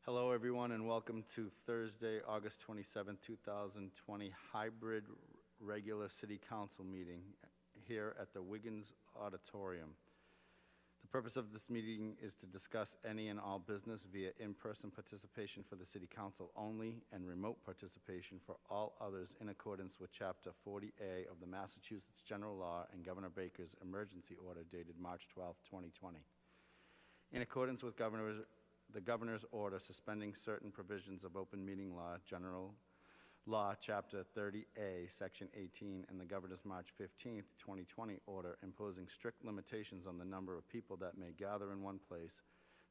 Hello, everyone, and welcome to Thursday, August 27, 2020, hybrid regular City Council meeting here at the Wiggins Auditorium. The purpose of this meeting is to discuss any and all business via in-person participation for the City Council only and remote participation for all others in accordance with Chapter 40A of the Massachusetts General Law and Governor Baker's emergency order dated March 12, 2020. In accordance with the Governor's order suspending certain provisions of Open Meeting Law, General Law, Chapter 30A, Section 18, and the Governor's March 15, 2020 order imposing strict limitations on the number of people that may gather in one place,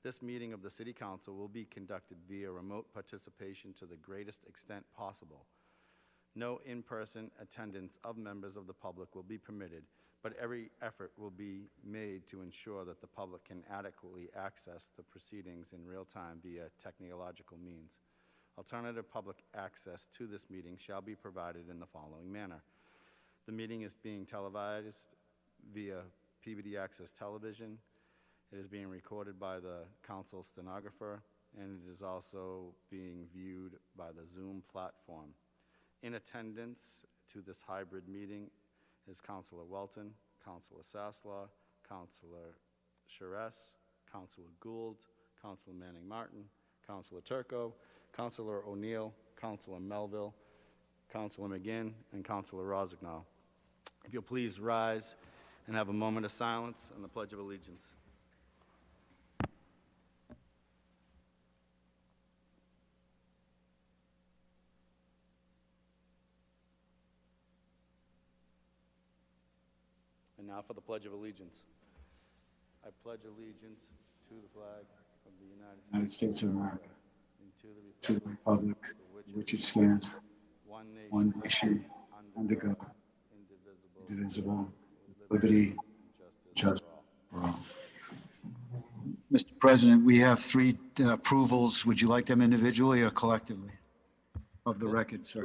this meeting of the City Council will be conducted via remote participation to the greatest extent possible. No in-person attendance of members of the public will be permitted, but every effort will be made to ensure that the public can adequately access the proceedings in real time via technological means. Alternative public access to this meeting shall be provided in the following manner. The meeting is being televised via PBD Access Television. It is being recorded by the council stenographer, and it is also being viewed by the Zoom platform. In attendance to this hybrid meeting is Councilor Welton, Councilor Sasslaw, Councilor Charest, Councilor Gould, Councilor Manning Martin, Councilor Turco, Councilor O'Neill, Councilor Melville, Councilor McGinn, and Councilor Rossignol. If you'll please rise and have a moment of silence and the Pledge of Allegiance. And now for the Pledge of Allegiance. I pledge allegiance to the flag of the United States of America, and to the republic which it stands, one nation, under God, indivisible, with liberty, justice for all. Mr. President, we have three approvals. Would you like them individually or collectively? Of the record, sir.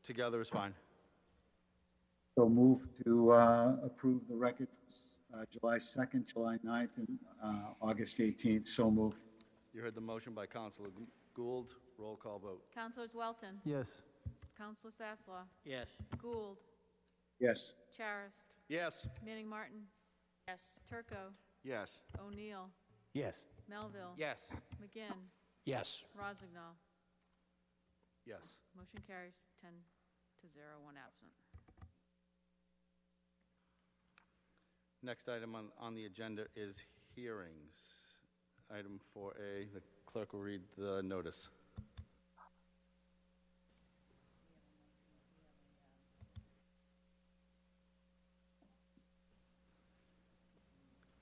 Together is fine. So move to approve the record July 2nd, July 9th, and August 18th. So move. You heard the motion by Councilor Gould. Roll call vote. Councilors Welton. Yes. Councilor Sasslaw. Yes. Gould. Yes. Charest. Yes. Manning Martin. Yes. Turco. Yes. O'Neill. Yes. Melville. Yes. McGinn. Yes. Rossignol. Yes. Motion carries 10-0, 1 absent. Next item on the agenda is hearings. Item 4A, the clerk will read the notice.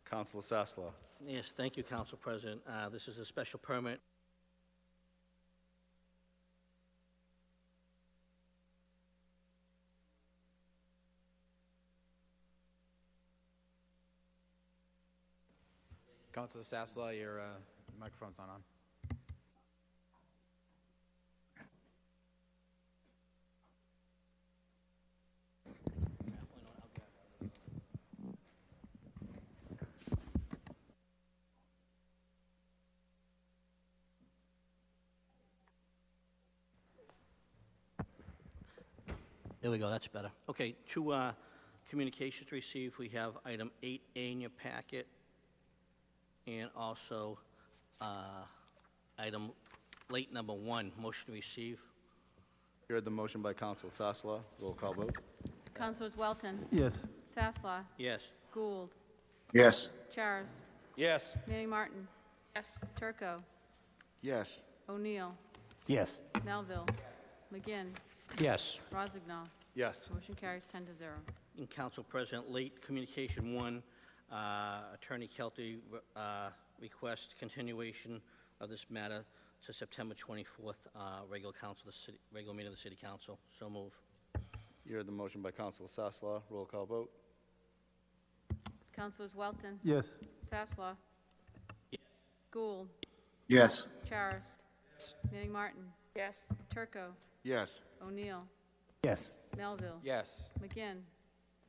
Councilor Sasslaw. Yes, thank you, Council President. This is a special permit. Councilor Sasslaw, your microphone's not on. There we go, that's better. Okay, two communications received. We have item 8A in your packet, and also item late number 1, motion to receive. You heard the motion by Councilor Sasslaw. Roll call vote. Councilors Welton. Yes. Sasslaw. Yes. Gould. Yes. Charest. Yes. Manning Martin. Yes. Turco. Yes. O'Neill. Yes. Melville. McGinn. Yes. Rossignol. Yes. Motion carries 10-0. In Council President, late communication 1, Attorney Kelty requests continuation of this matter to September 24th, regular meeting of the City Council. So move. You heard the motion by Councilor Sasslaw. Roll call vote. Councilors Welton. Yes. Sasslaw. Yes. Gould. Yes. Charest. Manning Martin. Yes. Turco. Yes. O'Neill. Yes. Melville. Yes. McGinn.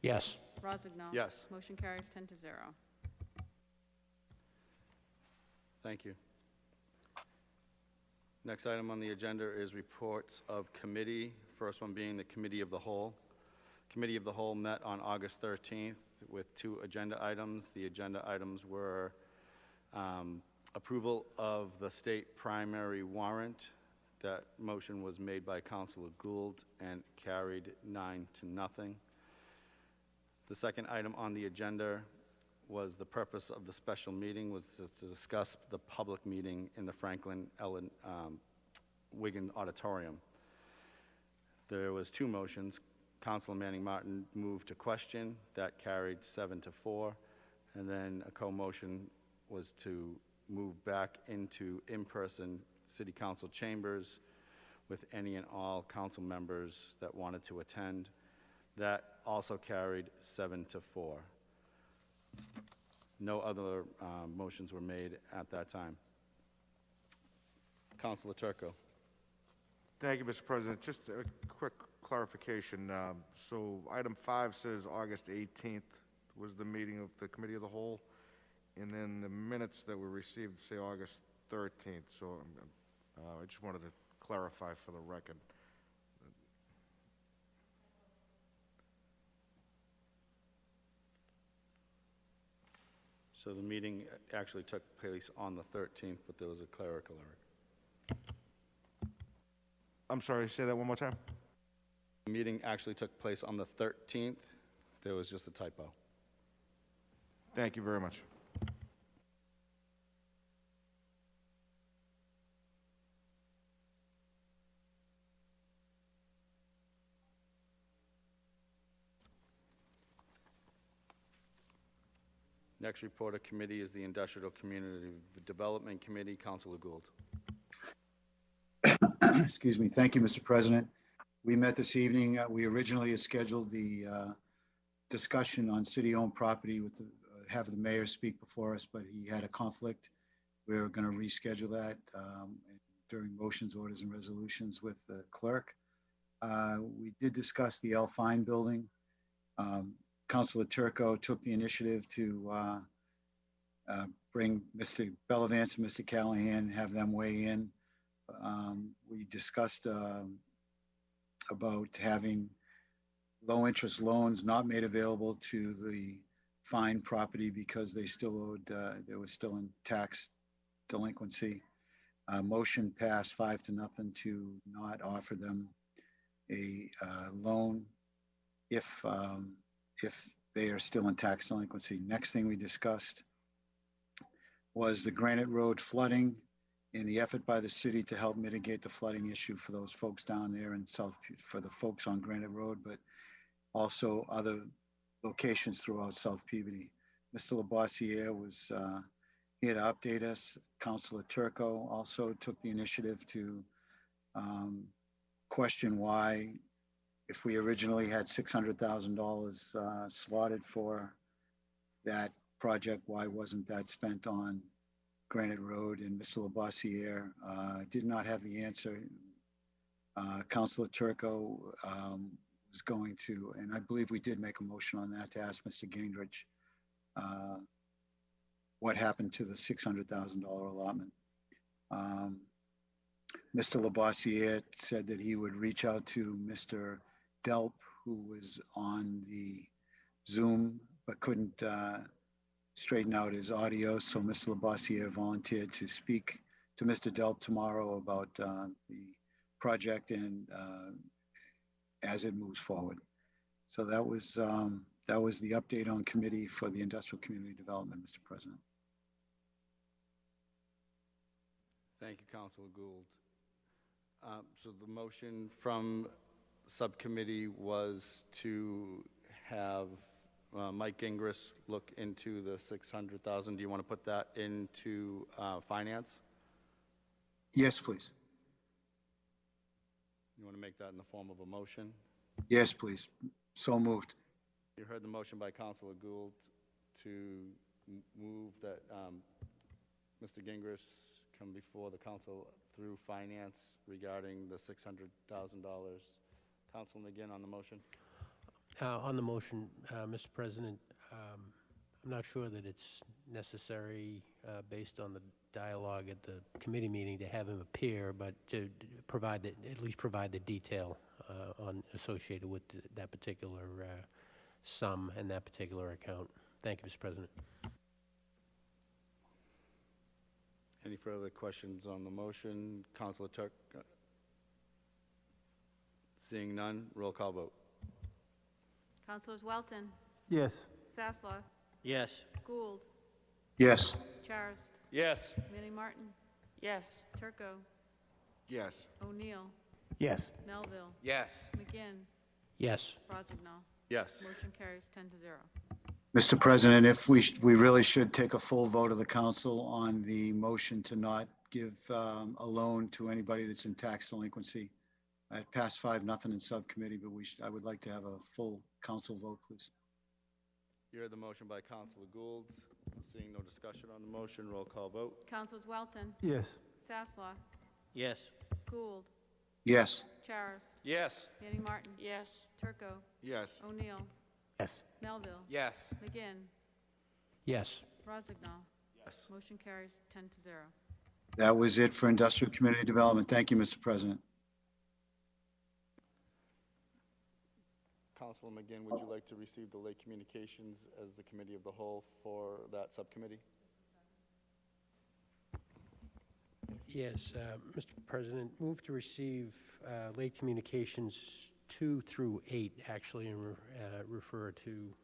Yes. Rossignol. Yes. Motion carries 10-0. Thank you. Next item on the agenda is reports of committee. First one being the Committee of the Whole. Committee of the Whole met on August 13th with 2 agenda items. The agenda items were approval of the state primary warrant. That motion was made by Councilor Gould and carried 9-0. The second item on the agenda was the purpose of the special meeting was to discuss the public meeting in the Franklin Ellen Wigan Auditorium. There was 2 motions. Councilor Manning Martin moved to question. That carried 7-4. And then a co-motion was to move back into in-person city council chambers with any and all council members that wanted to attend. That also carried 7-4. No other motions were made at that time. Councilor Turco. Thank you, Mr. President. Just a quick clarification. So item 5 says August 18th was the meeting of the Committee of the Whole, and then the minutes that were received say August 13th. So I just wanted to clarify for the record. So the meeting actually took place on the 13th, but there was a clerical error. I'm sorry, say that one more time? The meeting actually took place on the 13th. There was just a typo. Thank you very much. Next report of committee is the Industrial Community Development Committee. Councilor Gould. Excuse me. Thank you, Mr. President. We met this evening. We originally had scheduled the discussion on city-owned property with have the mayor speak before us, but he had a conflict. We're going to reschedule that during motions, orders, and resolutions with the clerk. We did discuss the L. Fine building. Councilor Turco took the initiative to bring Mr. Bellavance and Mr. Callahan, have them weigh in. We discussed about having low-interest loans not made available to the fine property because they still owed, they were still in tax delinquency. Motion passed 5-0 to not offer them a loan if they are still in tax delinquency. Next thing we discussed was the Granite Road flooding and the effort by the city to help mitigate the flooding issue for those folks down there in for the folks on Granite Road, but also other locations throughout South Peabody. Mr. Labossiere was here to update us. Councilor Turco also took the initiative to question why, if we originally had $600,000 slotted for that project, why wasn't that spent on Granite Road? And Mr. Labossiere did not have the answer. Councilor Turco was going to, and I believe we did make a motion on that to ask Mr. Gingrich what happened to the $600,000 allotment. Mr. Labossiere said that he would reach out to Mr. Delp, who was on the Zoom but couldn't straighten out his audio. So Mr. Labossiere volunteered to speak to Mr. Delp tomorrow about the project and as it moves forward. So that was the update on committee for the Industrial Community Development, Mr. President. Thank you, Councilor Gould. So the motion from subcommittee was to have Mike Gingras look into the $600,000. Do you want to put that into finance? Yes, please. You want to make that in the form of a motion? Yes, please. So moved. You heard the motion by Councilor Gould to move that Mr. Gingras come before the council through finance regarding the $600,000. Councilor McGinn on the motion. On the motion, Mr. President, I'm not sure that it's necessary, based on the dialogue at the committee meeting, to have him appear, but to provide, at least provide the detail associated with that particular sum and that particular account. Thank you, Mr. President. Any further questions on the motion? Councilor Turk? Seeing none, roll call vote. Councilors Welton, Yes. Sasslaw, Yes. Gould, Yes. Charis, Yes. Manning Martin, Yes. Turco, Yes. O'Neill, Yes. Melville, Yes. McGinn, Yes. Rozignol. Yes. Motion carries 10-0. Mr. President, if we really should take a full vote of the council on the motion to not give a loan to anybody that's in tax delinquency. I passed 5-0 in subcommittee, but I would like to have a full council vote, please. You heard the motion by Councilor Gould. Seeing no discussion on the motion, roll call vote. Councilors Welton, Yes. Sasslaw, Yes. Gould, Yes. Charis, Yes. Manning Martin, Yes. Turco, Yes. O'Neill, Yes. Melville, Yes. McGinn, Yes. Rozignol. Yes. Motion carries 10-0. That was it for industrial community development. Thank you, Mr. President. Councilor McGinn, would you like to receive the late communications as the committee of the whole for that subcommittee? Yes, Mr. President, move to receive late communications 2 through 8, actually, and refer to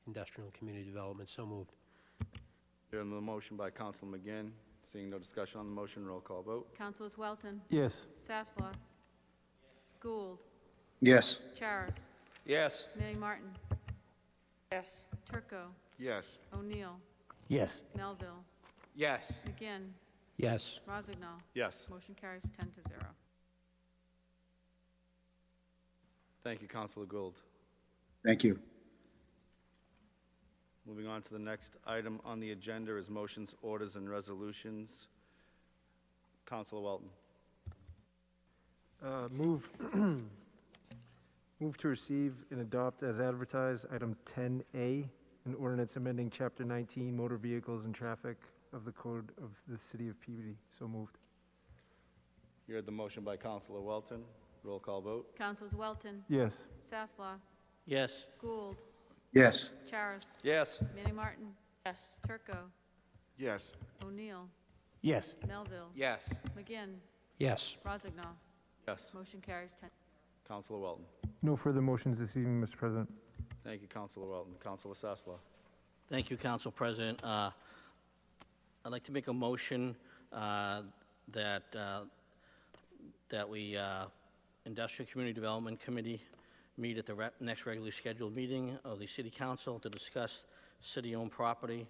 industrial and community development. So moved. Hearing the motion by Councilor McGinn. Seeing no discussion on the motion, roll call vote. Councilors Welton, Yes. Sasslaw, Gould, Yes. Charis, Yes. Manning Martin, Yes. Turco, Yes. O'Neill, Yes. Melville, Yes. McGinn, Yes. Rozignol. Yes. Motion carries 10-0. Thank you, Councilor Gould. Thank you. Moving on to the next item on the agenda is motions, orders, and resolutions. Councilor Welton. Move to receive and adopt as advertised, item 10A, an ordinance amending Chapter 19, Motor Vehicles and Traffic of the Code of the City of Peabody. So moved. You heard the motion by Councilor Welton. Roll call vote. Councilors Welton, Yes. Sasslaw, Yes. Gould, Yes. Charis, Yes. Manning Martin, Yes. Turco, Yes. O'Neill, Yes. Melville, Yes. McGinn, Yes. Rozignol. Yes. Motion carries 10. Councilor Welton. No further motions this evening, Mr. President. Thank you, Councilor Welton. Councilor Sasslaw. Thank you, Council President. I'd like to make a motion that we, Industrial Community Development Committee, meet at the next regularly scheduled meeting of the City Council to discuss city-owned property,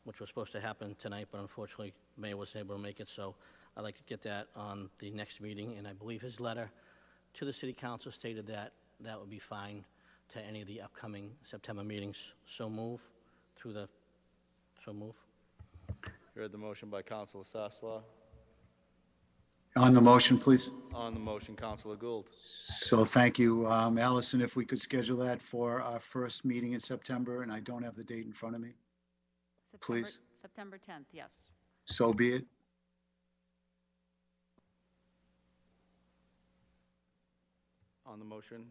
which was supposed to happen tonight, but unfortunately, the Mayor wasn't able to make it, so I'd like to get that on the next meeting, and I believe his letter to the City Council stated that that would be fine to any of the upcoming September meetings. So move. You heard the motion by Councilor Sasslaw. On the motion, please. On the motion, Councilor Gould. So thank you. Allison, if we could schedule that for our first meeting in September, and I don't have the date in front of me, please. September 10th, yes. So be it. On the motion,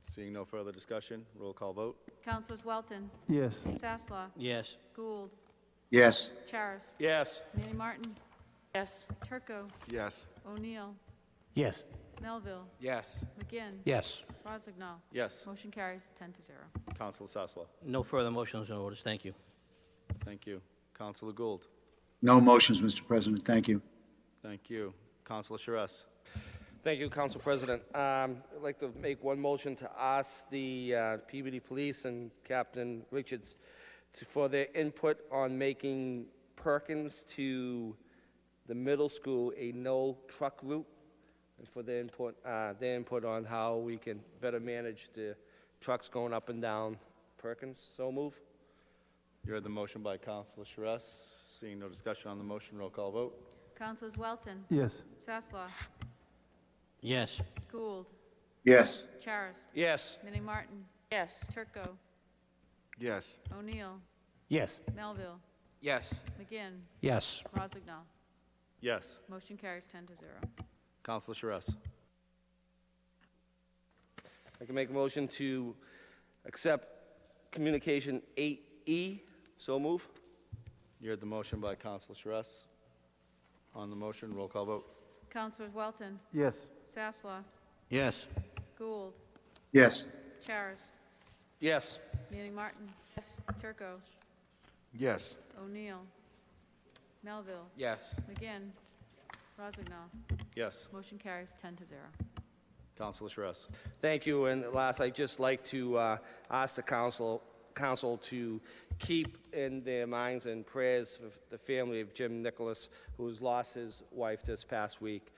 seeing no further discussion, roll call vote. Councilors Welton, Yes. Sasslaw, Yes. Gould, Yes. Charis, Yes. Manning Martin, Yes. Turco, Yes. O'Neill, Yes. Melville, Yes. McGinn, Yes. Rozignol. Yes. Motion carries 10-0. Councilor Sasslaw. No further motions or orders. Thank you. Thank you. Councilor Gould. No motions, Mr. President. Thank you. Thank you. Councilor Charest. Thank you, Council President. I'd like to make one motion to ask the Peabody Police and Captain Richards for their input on making Perkins to the middle school a no-truck route, and for their input on how we can better manage the trucks going up and down Perkins. So move. You heard the motion by Councilor Charest. Seeing no discussion on the motion, roll call vote. Councilors Welton, Yes. Sasslaw, Yes. Gould, Yes. Charis, Yes. Manning Martin, Yes. Turco, Yes. O'Neill, Yes. Melville, Yes. McGinn, Yes. Rozignol. Yes. Motion carries 10-0. Counselor Sharess. I can make a motion to accept communication 8E. So move. You heard the motion by Counselor Sharess. On the motion, roll call vote. Councilors Welton, Yes. Sasslaw, Yes. Gould, Yes. Charis, Yes. Manning Martin. Yes. Turco, Yes. O'Neill, Melville, Yes. McGinn, Rozignol. Yes. Motion carries 10-0. Counselor Sharess. Thank you, and last, I'd just like to ask the council to keep in their minds and prayers for the family of Jim Nicholas, who's lost his wife this past week.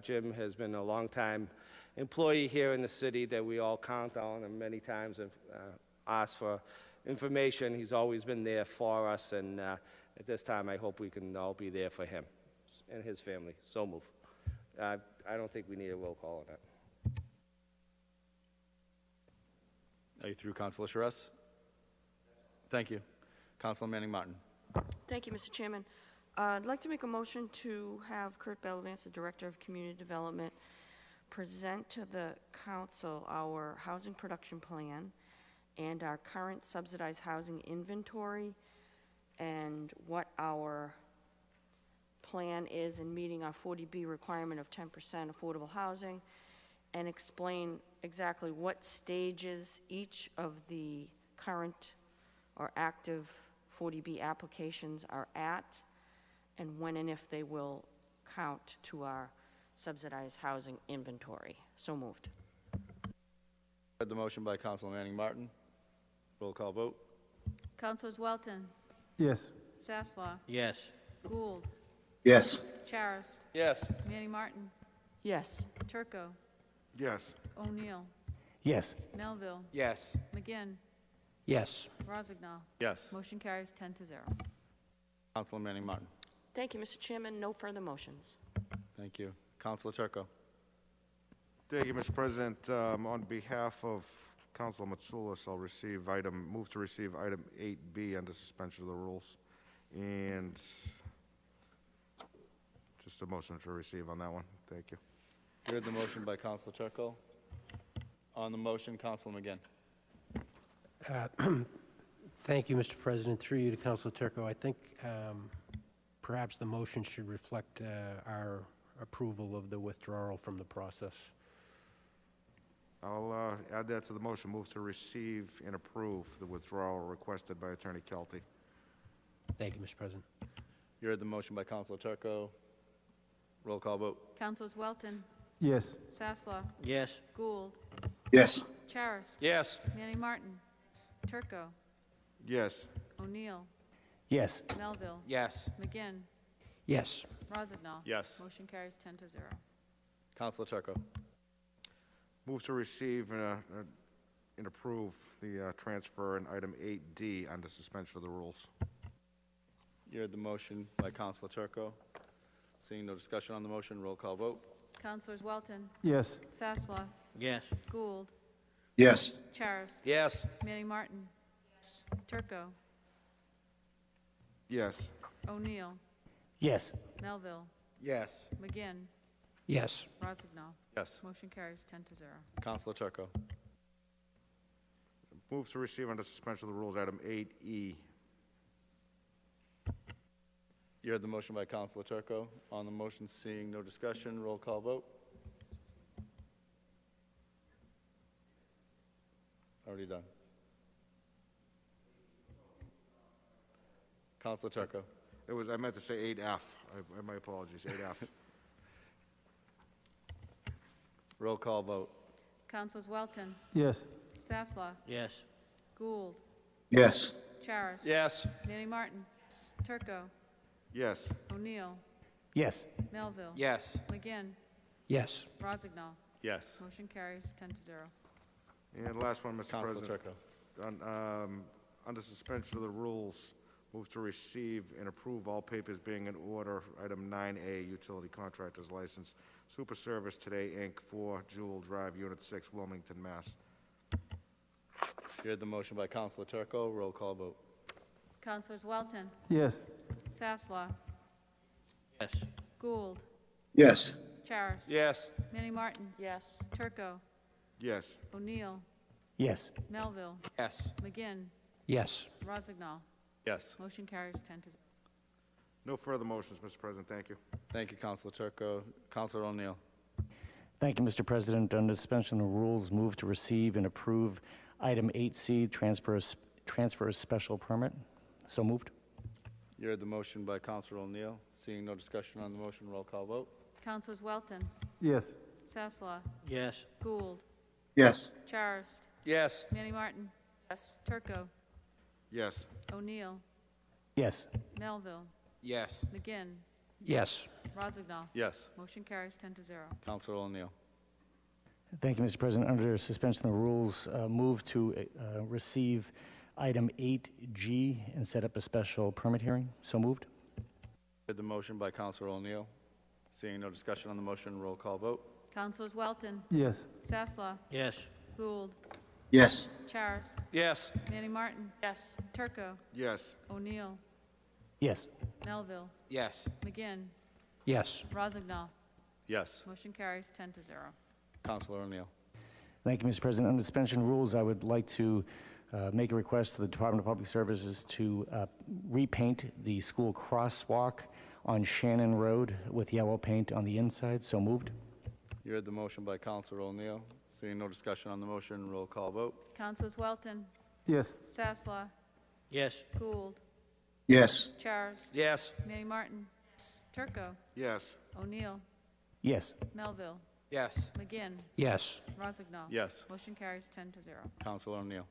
Jim has been a longtime employee here in the city that we all count on, and many times have asked for information. He's always been there for us, and at this time, I hope we can all be there for him and his family. So move. I don't think we need a roll call on that. Are you through, Counselor Sharess? Thank you. Counselor Manning Martin. Thank you, Mr. Chairman. I'd like to make a motion to have Kurt Bellavance, the Director of Community Development, present to the council our housing production plan and our current subsidized housing inventory and what our plan is in meeting our 40B requirement of 10% affordable housing, and explain exactly what stages each of the current or active 40B applications are at, and when and if they will count to our subsidized housing inventory. So moved. Heard the motion by Counselor Manning Martin. Roll call vote. Councilors Welton, Yes. Sasslaw, Yes. Gould, Yes. Charis, Yes. Manning Martin, Yes. Turco, Yes. O'Neill, Yes. Melville, Yes. McGinn, Yes. Rozignol. Yes. Motion carries 10-0. Counselor Manning Martin. Thank you, Mr. Chairman. No further motions. Thank you. Counselor Turco. Thank you, Mr. President. On behalf of Council Matsoulis, I'll move to receive item 8B under suspension of the rules. And just a motion to receive on that one. Thank you. You heard the motion by Counselor Turco. On the motion, Counselor McGinn. Thank you, Mr. President. Through you to Councilor Turco, I think perhaps the motion should reflect our approval of the withdrawal from the process. I'll add that to the motion. Move to receive and approve the withdrawal requested by Attorney Kelty. Thank you, Mr. President. You heard the motion by Counselor Turco. Roll call vote. Councilors Welton, Yes. Sasslaw, Yes. Gould, Yes. Charis, Yes. Manning Martin, Turco, Yes. O'Neill, Yes. Melville, Yes. McGinn, Yes. Rozignol. Yes. Motion carries 10-0. Counselor Turco. Move to receive and approve the transfer in item 8D under suspension of the rules. You heard the motion by Counselor Turco. Seeing no discussion on the motion, roll call vote. Councilors Welton, Yes. Sasslaw, Yes. Gould, Yes. Charis, Yes. Manning Martin, Turco, Yes. O'Neill, Yes. Melville, Yes. McGinn, Yes. Rozignol. Yes. Motion carries 10-0. Counselor Turco. Move to receive under suspension of the rules item 8E. You heard the motion by Counselor Turco. On the motion, seeing no discussion, roll call vote. Already done. Counselor Turco. I meant to say 8F. My apologies, 8F. Roll call vote. Councilors Welton, Yes. Sasslaw, Yes. Gould, Yes. Charis, Yes. Manning Martin, Turco, Yes. O'Neill, Yes. Melville, Yes. McGinn, Yes. Rozignol. Yes. Motion carries 10-0. And last one, Mr. Counselor President. Turco. Under suspension of the rules, move to receive and approve all papers being in order. Item 9A, utility contractor's license, Super Service Today, Inc., 4 Jewel Drive, Unit 6, Wilmington, Mass. You You heard the motion by Counselor Turco. Roll call vote. Councilors Welton, Yes. Sasslaw, Yes. Gould, Yes. Charis. Yes. Manning Martin, Yes. Turco, Yes. O'Neill, Yes. Melville, Yes. McGinn, Yes. Rozignol. Yes. Motion carries 10 to 0. No further motions, Mr. President. Thank you. Thank you, Counselor Turco. Counselor O'Neill. Thank you, Mr. President. Under suspension of the rules, move to receive and approve item 8C, transfer of special permit. So moved. You heard the motion by Counselor O'Neill. Seeing no discussion on the motion, roll call vote. Councilors Welton, Yes. Sasslaw, Yes. Gould, Yes. Charis, Yes. Manning Martin, Yes. Turco, Yes. O'Neill, Yes. Melville, Yes. McGinn, Yes. Rozignol. Yes. Motion carries 10 to 0. Counselor O'Neill. Thank you, Mr. President. Under suspension of the rules, move to receive item 8G and set up a special permit hearing. So moved. Heard the motion by Counselor O'Neill. Seeing no discussion on the motion, roll call vote. Councilors Welton, Yes. Sasslaw, Yes. Gould, Yes. Charis, Yes. Manning Martin, Yes. Turco, Yes. O'Neill, Yes. Melville, Yes. McGinn, Yes. Rozignol. Yes. Motion carries 10 to 0. Counselor O'Neill. Thank you, Mr. President. Under suspension of rules, I would like to make a request to the Department of Public Services to repaint the school crosswalk on Shannon Road with yellow paint on the inside. So moved. You heard the motion by Counselor O'Neill. Seeing no discussion on the motion, roll call vote. Councilors Welton, Yes. Sasslaw, Yes. Gould, Yes. Charis, Yes. Manning Martin, Turco, Yes. O'Neill, Yes. Melville, Yes. McGinn, Yes. Rozignol. Yes. Motion carries 10 to 0. Counselor O'Neill.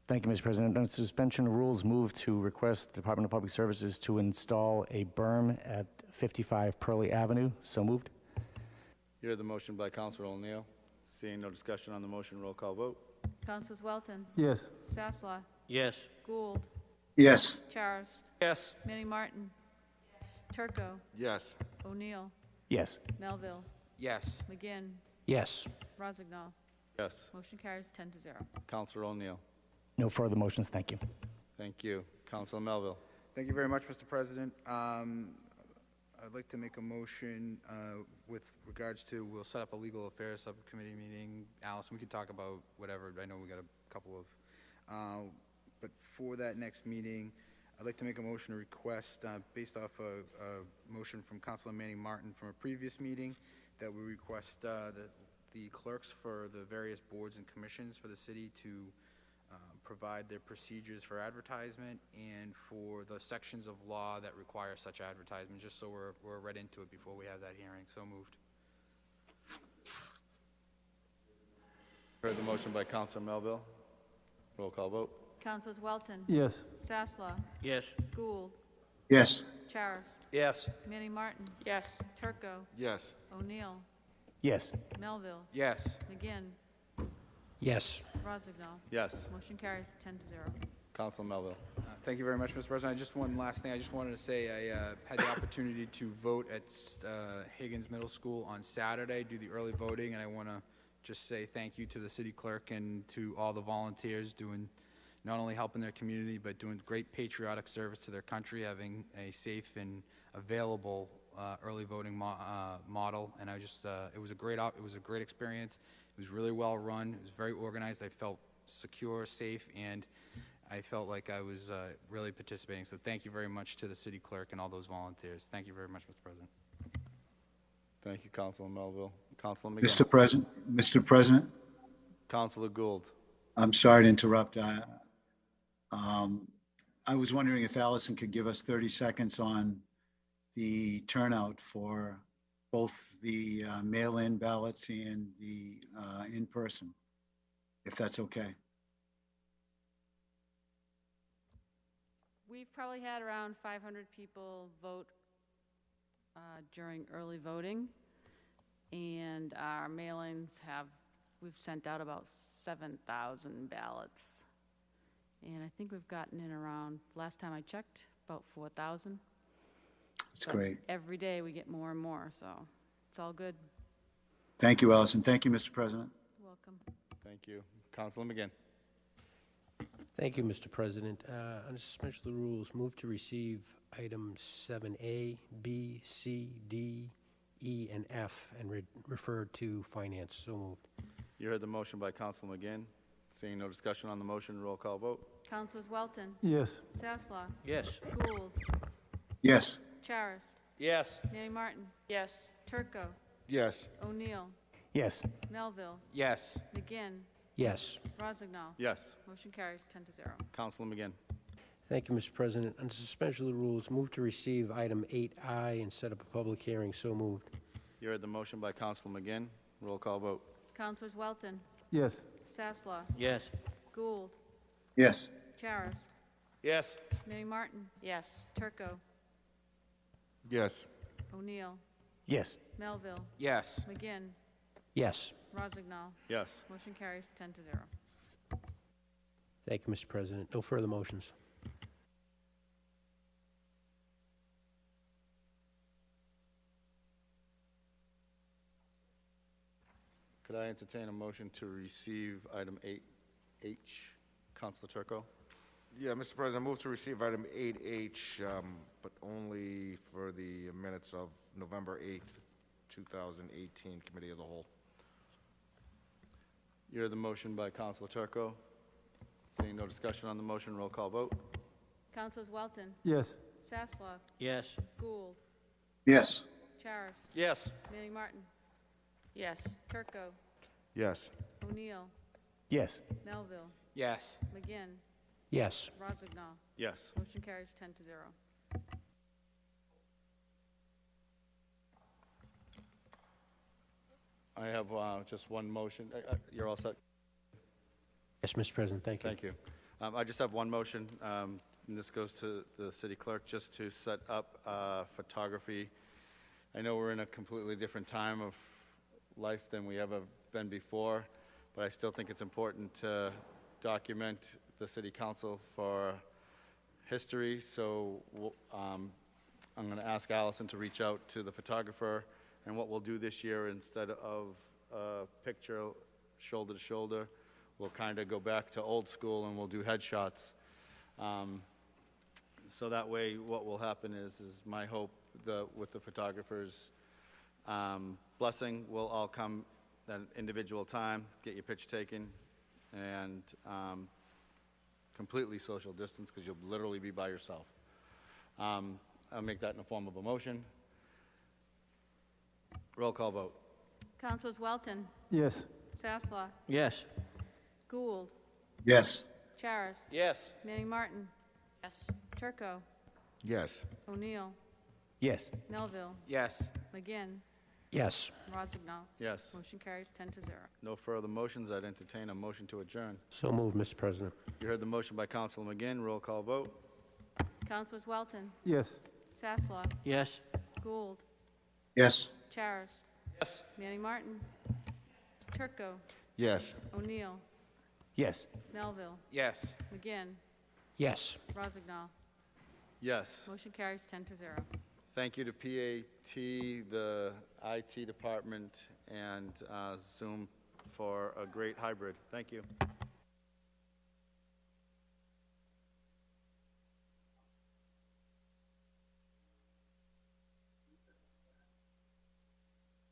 Thank you, Mr. President. Under suspension of rules, move to request the Department of Public Services to install a berm at 55 Pearlie Avenue. So moved. You heard the motion by Counselor O'Neill. Seeing no discussion on the motion, roll call vote. Councilors Welton, Yes. Sasslaw, Yes. Gould, Yes. Charis, Yes. Manning Martin, Turco, Yes. O'Neill, Yes. Melville, Yes. McGinn, Yes. Rozignol. Yes. Motion carries 10 to 0. Counselor O'Neill. No further motions. Thank you. Thank you. Counselor Melville. Thank you very much, Mr. President. I'd like to make a motion with regards to, we'll set up a legal affairs subcommittee meeting. Allison, we could talk about whatever. I know we got a couple of, but for that next meeting, I'd like to make a motion to request, based off a motion from Councilor Manning Martin from a previous meeting, that we request the clerks for the various boards and commissions for the city to provide their procedures for advertisement and for the sections of law that require such advertisement, just so we're read into it before we have that hearing. So moved. Heard the motion by Counselor Melville. Roll call vote. Councilors Welton, Yes. Sasslaw, Yes. Gould, Yes. Charis, Yes. Manning Martin, Yes. Turco, Yes. O'Neill, Yes. Melville, Yes. McGinn, Yes. Rozignol. Yes. Motion carries 10 to 0. Counselor Melville. Thank you very much, Mr. President. Just one last thing. I just wanted to say I had the opportunity to vote at Higgins Middle School on Saturday, do the early voting, and I want to just say thank you to the city clerk and to all the volunteers doing, not only helping their community, but doing great patriotic service to their country, having a safe and available early voting model. And I just, it was a great experience. It was really well run. It was very organized. I felt secure, safe, and I felt like I was really participating. So thank you very much to the city clerk and all those volunteers. Thank you very much, Mr. President. Thank you, Counselor Melville. Counselor McGinn. Mr. President, Counselor Gould. I'm sorry to interrupt. I was wondering if Allison could give us 30 seconds on the turnout for both the mail-in ballots and the in-person, if that's okay. We've probably had around 500 people vote during early voting, and our mailings we've sent out about 7,000 ballots. And I think we've gotten in around, last time I checked, about 4,000. That's great. Every day we get more and more, so it's all good. Thank you, Allison. Thank you, Mr. President. Welcome. Thank you. Counselor McGinn. Thank you, Mr. President. Under suspension of the rules, move to receive items 7A, B, C, D, E, and F, and refer to finance. So moved. You heard the motion by Counsel McGinn. Seeing no discussion on the motion, roll call vote. Councilors Welton, Yes. Sasslaw, Yes. Gould, Yes. Charis, Yes. Manning Martin, Yes. Turco, Yes. O'Neill, Yes. Melville, Yes. McGinn, Yes. Rozignol. Yes. Motion carries 10-0. Counsel McGinn. Thank you, Mr. President. Under suspension of the rules, move to receive item 8I and set up a public hearing. So moved. You heard the motion by Counsel McGinn. Roll call vote. Councilors Welton, Yes. Sasslaw, Yes. Gould, Yes. Charis, Yes. Manning Martin, Yes. Turco, Yes. O'Neill, Yes. Melville, Yes. McGinn, Yes. Rozignol. Yes. Motion carries 10-0. Thank you, Mr. President. No further motions. Could I entertain a motion to receive item 8H? Counsel Turco. Yeah, Mr. President, I move to receive item 8H, but only for the minutes of November 8th, 2018, Committee of the Whole. You heard the motion by Counsel Turco. Seeing no discussion on the motion, roll call vote. Councilors Welton, Yes. Sasslaw, Yes. Gould, Yes. Charis, Yes. Manning Martin, Yes. Turco, Yes. O'Neill, Yes. Melville, Yes. McGinn, Yes. Rozignol. Yes. Motion carries 10-0. I have just one motion. You're all set? Yes, Mr. President. Thank you. Thank you. I just have one motion, and this goes to the city clerk, just to set up photography. I know we're in a completely different time of life than we ever been before, but I still think it's important to document the city council for history. So I'm going to ask Allison to reach out to the photographer, and what we'll do this year, instead of a picture shoulder to shoulder, we'll kind of go back to old school and we'll do headshots. So that way, what will happen is my hope that with the photographer's blessing, we'll all come at an individual time, get your picture taken, and completely social distance, because you'll literally be by yourself. I'll make that in the form of a motion. Roll call vote. Councilors Welton, Yes. Sasslaw, Yes. Gould, Yes. Charis, Yes. Manning Martin, Yes. Turco, Yes. O'Neill, Yes. Melville, Yes. McGinn, Yes. Rozignol. Yes. Motion carries 10-0. No further motions. I'd entertain a motion to adjourn. So moved, Mr. President. You heard the motion by Counsel McGinn. Roll call vote. Councilors Welton, Yes. Sasslaw, Yes. Gould, Yes. Charis, Yes. Manning Martin, Turco, Yes. O'Neill, Yes. Melville, Yes. McGinn, Yes. Rozignol. Yes. Motion carries 10-0. Thank you to PAT, the IT department, and Zoom for a great hybrid. Thank you.